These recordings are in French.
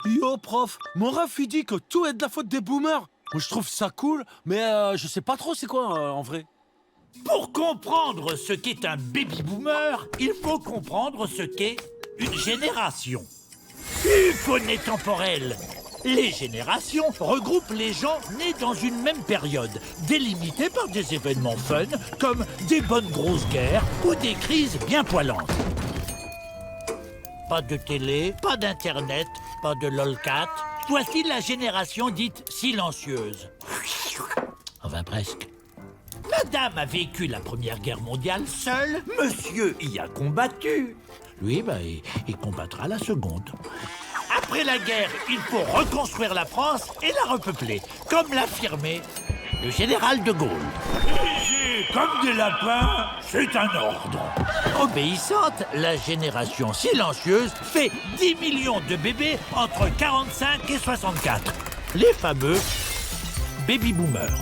Yo, prof, mon ref, il dit que tout est de la faute des boomers. Moi, je trouve ça cool, mais je sais pas trop c'est quoi en vrai. Pour comprendre ce qu'est un baby-boomer, il faut comprendre ce qu'est une génération. Ufonnée temporelle. Les générations regroupent les gens nés dans une même période, délimitée par des événements fun, comme des bonnes grosses guerres ou des crises bien poilantes. Pas de télé, pas d'internet, pas de lolcat. Voici la génération dite silencieuse. Enfin presque. Madame a vécu la Première Guerre mondiale seule. Monsieur y a combattu. Lui, il combattra la Seconde. Après la guerre, il faut reconstruire la France et la repeupler, comme l'affirmait le général de Gaulle. Léger comme des lapins, c'est un ordre. Obéissante, la génération silencieuse fait 10 millions de bébés entre 45 et 64. Les fameux baby-boomers.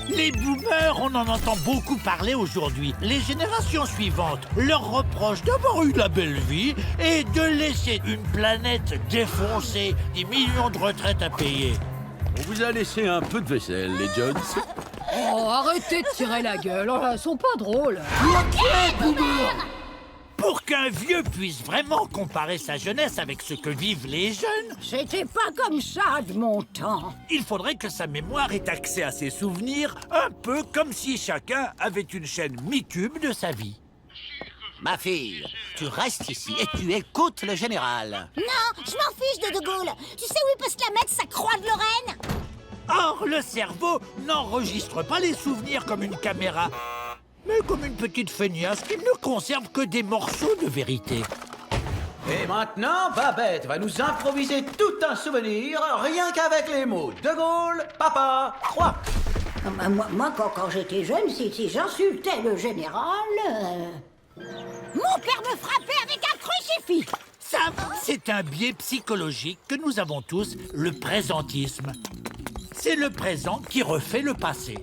Les boomers, on en entend beaucoup parler aujourd'hui. Les générations suivantes leur reprochent d'avoir eu la belle vie et de laisser une planète défoncée, des millions de retraites à payer. On vous a laissé un peu de vaisselle, les Jones. Oh, arrêtez de tirer la gueule, oh, elles sont pas drôles. Pour qu'un vieux puisse vraiment comparer sa jeunesse avec ce que vivent les jeunes, C'était pas comme ça de mon temps. il faudrait que sa mémoire ait accès à ses souvenirs, un peu comme si chacun avait une chaîne mi-cube de sa vie. Ma fille, tu restes ici et tu écoutes le général. Non, je m'en fiche de Gaulle. Tu sais où il peut se la mettre, sa croix de Lorraine? Or, le cerveau n'enregistre pas les souvenirs comme une caméra, mais comme une petite feignasse qui ne conserve que des morceaux de vérité. Et maintenant, Babette va nous improviser tout un souvenir, rien qu'avec les mots de Gaulle, papa, croix. Moi, quand j'étais jeune, si j'insultais le général... Mon père me frappait avec un crucifix. Ça, c'est un biais psychologique que nous avons tous, le présentisme. C'est le présent qui refait le passé.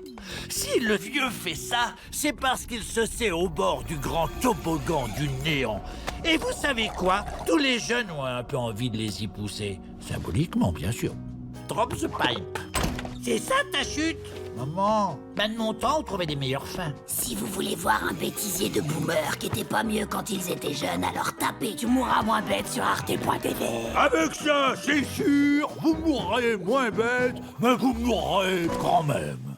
Si le vieux fait ça, c'est parce qu'il se sait au bord du grand toboggan du néant. Et vous savez quoi? Tous les jeunes ont un peu envie de les y pousser. Symboliquement, bien sûr. Drop the pipe. C'est ça ta chute? Maman, de mon temps, on trouvait des meilleures fins. Si vous voulez voir un bêtisier de boomer qui était pas mieux quand ils étaient jeunes, alors tapez Tu mourras moins bête sur arte.tv. Avec ça, c'est sûr, vous mourrez moins bête, mais vous mourrez quand même.